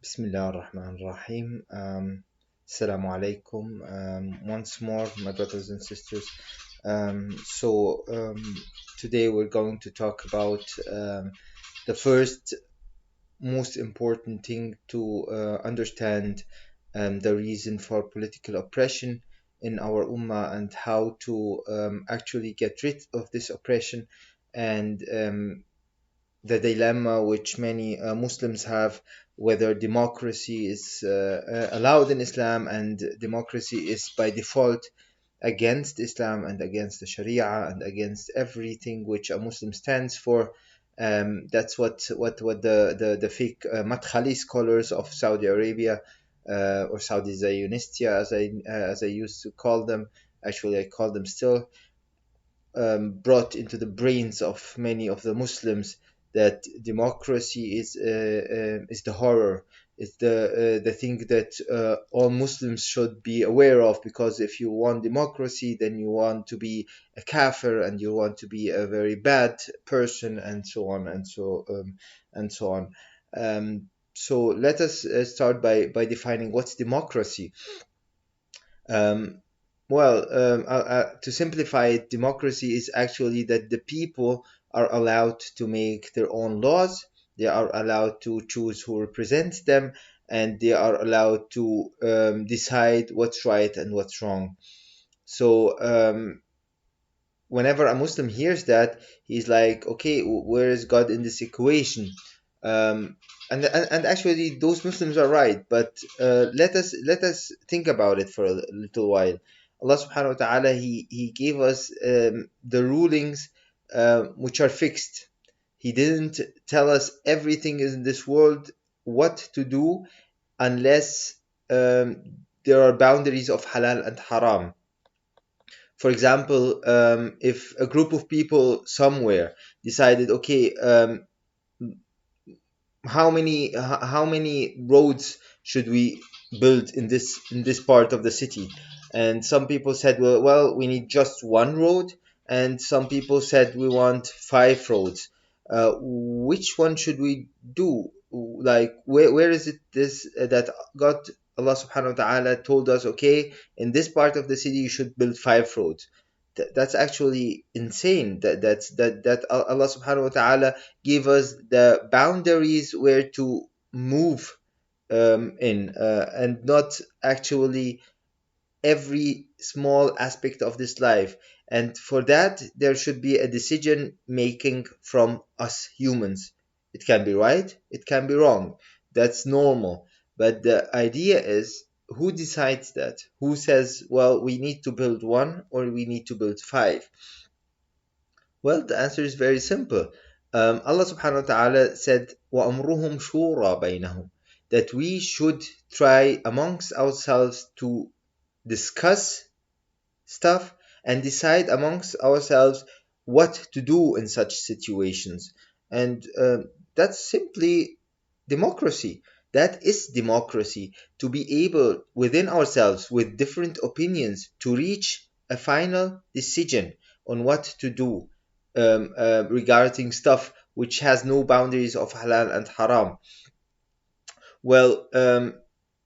Bismillah ar-Rahman ar-Rahim. Assalamu alaikum. Once more, my brothers and sisters. Today we're going to talk about the first most important thing to understand the reason for political oppression in our ummah and how to actually get rid of this oppression and the dilemma which many Muslims have, whether democracy is allowed in Islam and democracy is by default against Islam and against the Sharia and against everything which a Muslim stands for. That's what the fake Madkhali scholars of Saudi Arabia or Saudi Zionistia, as I used to call them. Actually, I call them still, brought into the brains of many of the Muslims that democracy is the horror. It's the thing that all Muslims should be aware of, because if you want democracy, then you want to be a kafir and you want to be a very bad person, and so on and so on. So let us start by defining what's democracy. Um, to simplify it, democracy is actually that the people are allowed to make their own laws, they are allowed to choose who represents them, and they are allowed to decide what's right and what's wrong. So, whenever a Muslim hears that, he's like, okay, where is God in this equation? Um, and actually, those Muslims are right, but let us think about it for a little while. Allah Subhanahu wa Taala, He gave us the rulings which are fixed. He didn't tell us everything in this world what to do unless there are boundaries of halal and haram. For example, if a group of people somewhere decided, okay, how many roads should we build in this part of the city? And some people said, well, we need just one road, and some people said we want 5 roads. Which one should we do? Like, where is it this that God, Allah subhanahu wa ta'ala, told us, okay, in this part of the city you should build 5 roads? That's actually insane. That Allah subhanahu wa ta'ala give us the boundaries where to move in, and not actually every small aspect of this life. And for that, there should be a decision making from us humans. It can be right, it can be wrong. That's normal. But the idea is, who decides that? Who says, well, we need to build one or we need to build 5? Well, the answer is very simple. Allah subhanahu wa ta'ala said, وَأَمْرُهُمْ شُورَى بَيْنَهُمْ, that we should try amongst ourselves to discuss stuff and decide amongst ourselves what to do in such situations. And that's simply democracy. That is democracy, to be able within ourselves with different opinions to reach a final decision on what to do regarding stuff which has no boundaries of halal and haram. Well,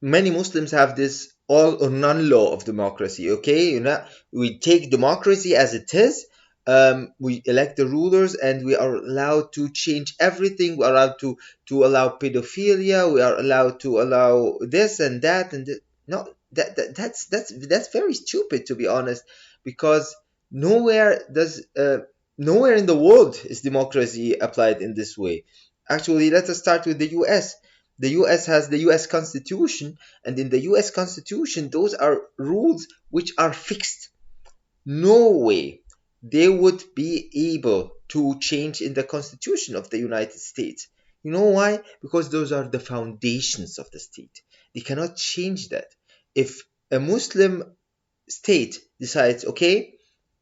many Muslims have this all or none law of democracy. Okay, we take democracy as it is. We elect the rulers, and we are allowed to change everything. We are allowed to allow pedophilia. We are allowed to allow this and that and no. That's very stupid, to be honest, because nowhere does nowhere in the world is democracy applied in this way. Actually, let us start with the U.S. The US has the US Constitution, and in the US Constitution, those are rules which are fixed. No way they would be able to change in the Constitution of the United States. You know why? Because those are the foundations of the state. They cannot change that. If a Muslim state decides, okay,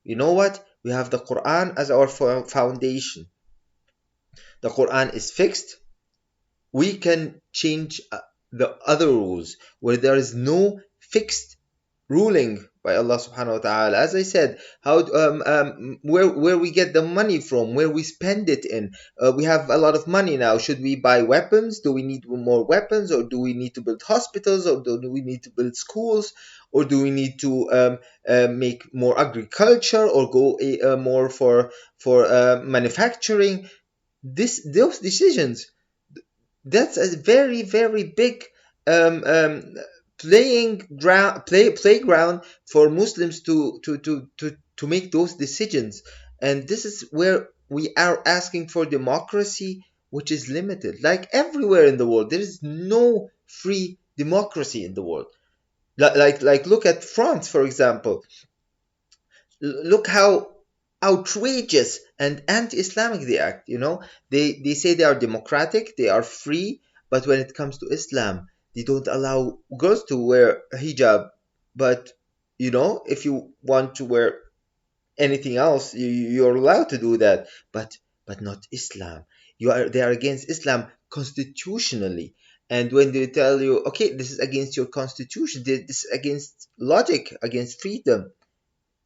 you know what? We have the Quran as our foundation. The Quran is fixed. We can change the other rules where there is no fixed ruling by Allah subhanahu wa ta'ala. As I said, how where we get the money from, where we spend it in. We have a lot of money now. Should we buy weapons? Do we need more weapons, or do we need to build hospitals, or do we need to build schools, or do we need to make more agriculture, or go more for manufacturing? Those decisions, that's a very very big um, um, playground for Muslims to make those decisions. And this is where we are asking for democracy, which is limited. Like everywhere in the world, there is no free democracy in the world. Like look at France, for example. Look how outrageous and anti-Islamic they act. They say they are democratic, they are free, but when it comes to Islam, they don't allow girls to wear hijab. But if you want to wear anything else, you're allowed to do that. But not Islam. They are against Islam constitutionally. And when they tell you, okay, this is against your constitution, this is against logic, against freedom,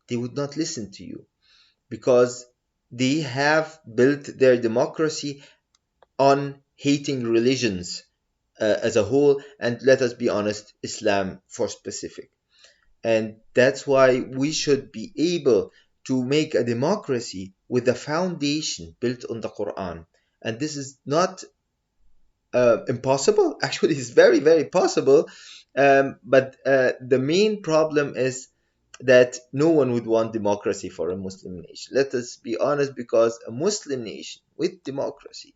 they would not listen to you, because they have built their democracy on hating religions as a whole, and let us be honest, Islam for specific. And that's why we should be able to make a democracy with a foundation built on the Quran. And this is not impossible. Actually, it's very, very possible. But the main problem is that no one would want democracy for a Muslim nation. Let us be honest, because a Muslim nation with democracy,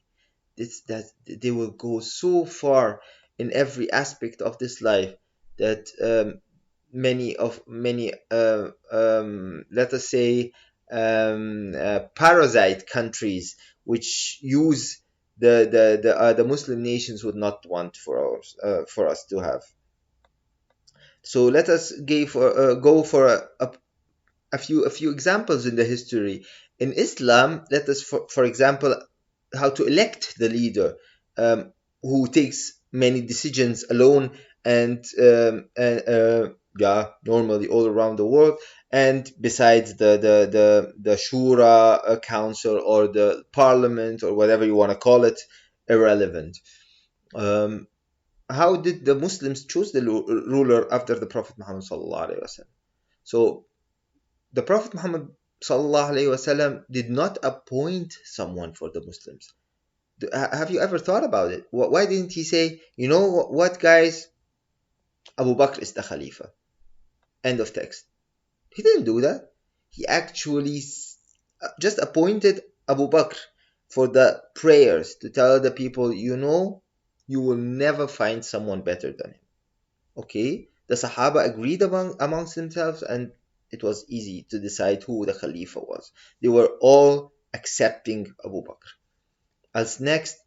that they will go so far in every aspect of this life that many let us say parasite countries which use the Muslim nations would not want for us to have. So let us go for a few examples in the history. In Islam, let us, for example, how to elect the leader, who takes many decisions alone, and yeah, normally all around the world, and besides the shura council, or the parliament, or whatever you want to call it, irrelevant. Um, how did the Muslims choose the ruler after the Prophet Muhammad sallallahu alaihi wasallam? So the Prophet Muhammad sallallahu alaihi wasallam did not appoint someone for the Muslims. Have you ever thought about it? Why didn't he say, you know what, guys, Abu Bakr is the Khalifa? End of text. He didn't do that. He actually just appointed Abu Bakr for the prayers, to tell the people, you will never find someone better than him. Okay? The Sahaba agreed amongst themselves, and it was easy to decide who the Khalifa was. They were all accepting Abu Bakr. As next,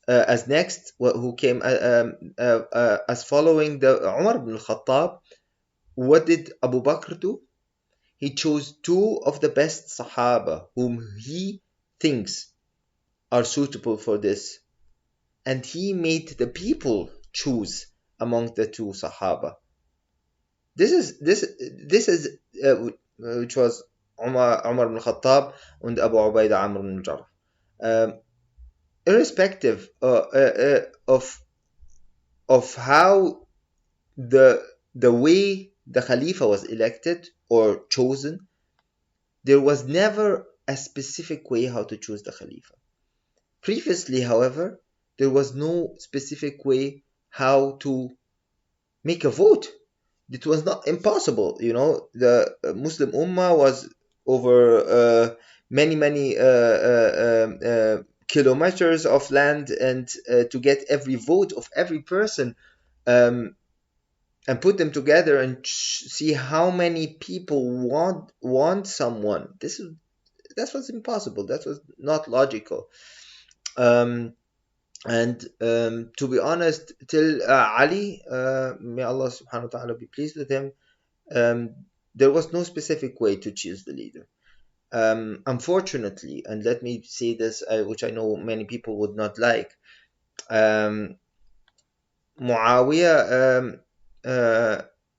who came as following the Umar ibn al-Khattab, what did Abu Bakr do? He chose two of the best Sahaba whom he thinks are suitable for this, and he made the people choose among the two Sahaba. This is which was Umar ibn Khattab and Abu Ubaidah Amr ibn Jarrah. Irrespective of how the way the Khalifa was elected or chosen, there was never a specific way how to choose the Khalifa. Previously, however, there was no specific way how to make a vote. It was not impossible. The Muslim Ummah was over many kilometers of land, and to get every vote of every person, and put them together and see how many people want someone. That was impossible. That was not logical. And to be honest, till Ali, may Allah subhanahu wa ta'ala be pleased with him, there was no specific way to choose the leader. Unfortunately, and let me say this, which I know many people would not like, Muawiyah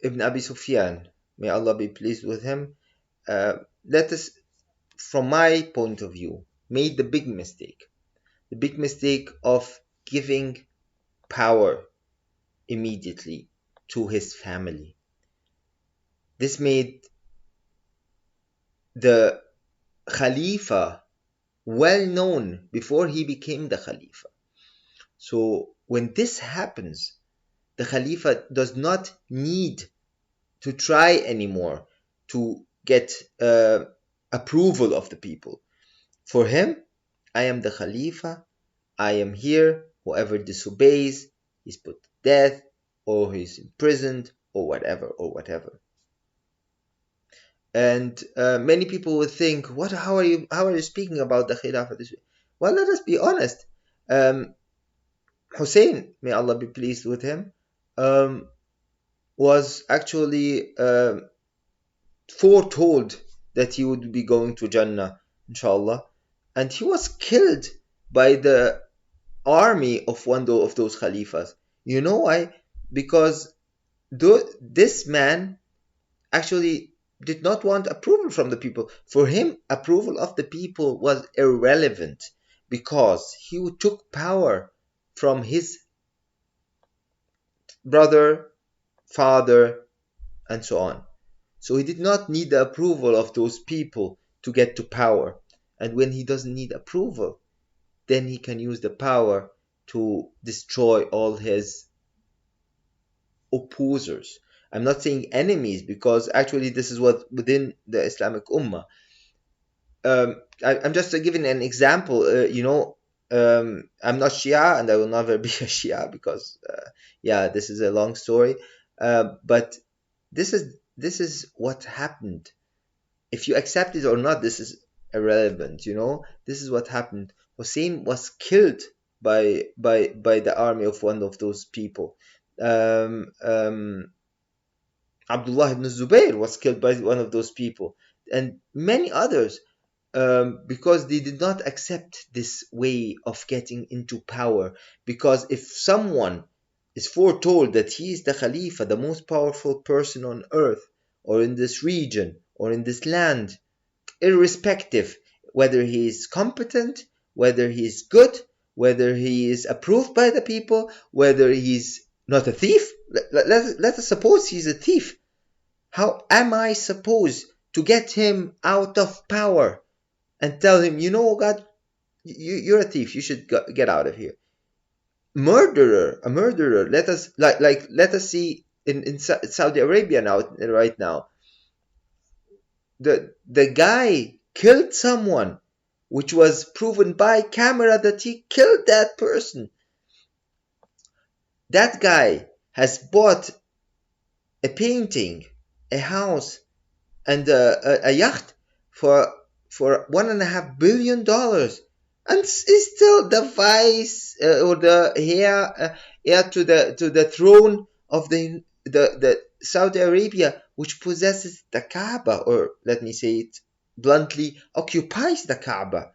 ibn Abi Sufyan, may Allah be pleased with him, let us, from my point of view, made the big mistake of giving power immediately to his family. This made the Khalifa well known before he became the Khalifa. So when this happens, the Khalifa does not need to try anymore to get approval of the people. For him, I am the Khalifa, I am here, whoever disobeys, he's put to death, or he's imprisoned, or whatever, or whatever. And many people would think, "What? How are you speaking about the Khilafah this way?" Well, let us be honest. Um, Hussein, may Allah be pleased with him, um, was actually foretold that he would be going to Jannah, inshallah, and he was killed by the army of one of those Khalifas. You know why? Because this man actually did not want approval from the people. For him, approval of the people was irrelevant because he took power from his brother, father, and so on. So he did not need the approval of those people to get to power. And when he doesn't need approval, then he can use the power to destroy all his opposers. I'm not saying enemies because actually this is what within the Islamic Ummah. I'm just giving an example. I'm not Shia and I will never be a Shia because, yeah, this is a long story. But this is what happened. If you accept it or not, this is irrelevant. This is what happened. Hussein was killed by the army of one of those people. Um, um, Abdullah ibn Zubayr was killed by one of those people, and many others, because they did not accept this way of getting into power. Because if someone is foretold that he is the Khalifa, the most powerful person on earth, or in this region, or in this land, irrespective whether he is competent, whether he is good, whether he is approved by the people, whether he's not a thief. Let us suppose he's a thief. How am I supposed to get him out of power and tell him, God, you're a thief. You should get out of here. A murderer. Let us see in Saudi Arabia now, right now. The guy killed someone, which was proven by camera that he killed that person. That guy has bought a painting, a house, and a yacht for $1.5 billion, and is still the vice or the heir to the throne of the Saudi Arabia, which possesses the Kaaba, or let me say it bluntly, occupies the Kaaba.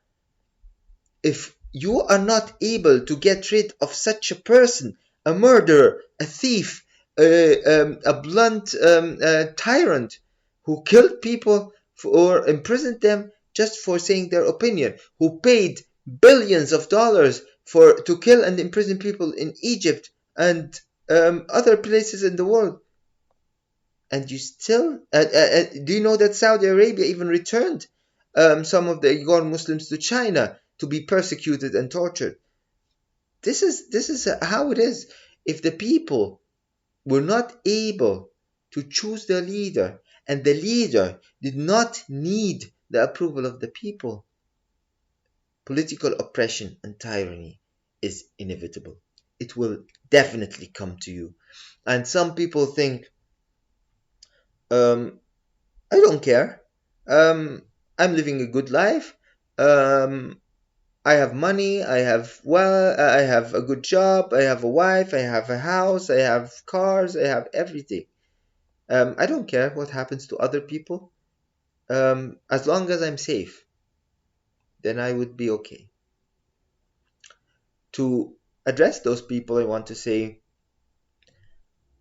If you are not able to get rid of such a person, a murderer, a thief, a blunt tyrant who killed people or imprisoned them just for saying their opinion, who paid billions of dollars to kill and imprison people in Egypt and other places in the world, and you still do you know that Saudi Arabia even returned some of the Uyghur Muslims to China to be persecuted and tortured? This is how it is. If the people were not able to choose their leader, and the leader did not need the approval of the people, political oppression and tyranny is inevitable. It will definitely come to you. And some people think, um, I don't care. I'm living a good life. Um, I have money. I have a good job. I have a wife. I have a house. I have cars. I have everything. I don't care what happens to other people. As long as I'm safe, then I would be okay. To address those people, I want to say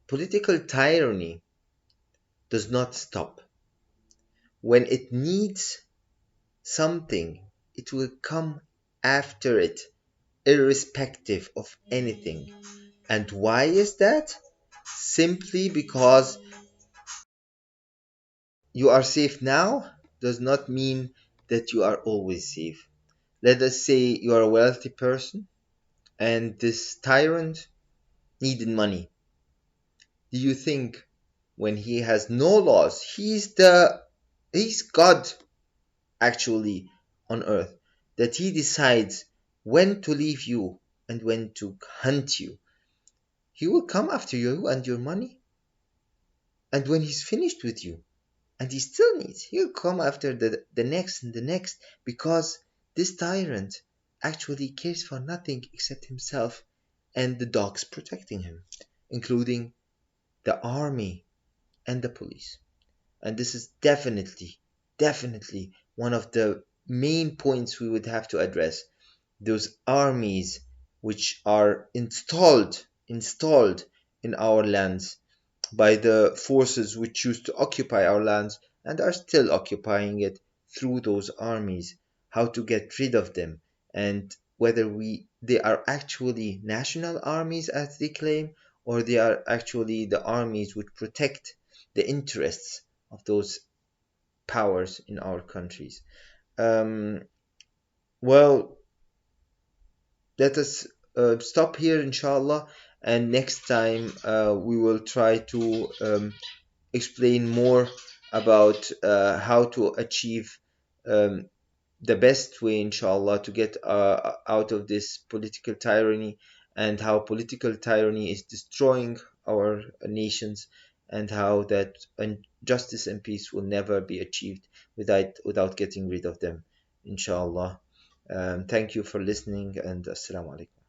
political tyranny does not stop. When it needs something, it will come after it, irrespective of anything. And why is that? Simply because you are safe now does not mean that you are always safe. Let us say you are a wealthy person and this tyrant needed money. Do you think when he has no laws, he's God actually on earth, that he decides when to leave you and when to hunt you? He will come after you and your money, and when he's finished with you, and he still needs, he'll come after the next and the next, because this tyrant actually cares for nothing except himself and the dogs protecting him, including the army and the police. And this is definitely one of the main points we would have to address. Those armies which are installed in our lands by the forces which choose to occupy our lands and are still occupying it through those armies, how to get rid of them, and whether they are actually national armies as they claim, or they are actually the armies which protect the interests of those powers in our countries. Um, well, let us stop here, inshallah, and next time we will try to explain more about how to achieve um, the best way, inshallah, to get out of this political tyranny, and how political tyranny is destroying our nations, and how that justice and peace will never be achieved without getting rid of them, inshallah. Thank you for listening, and assalamu alaikum.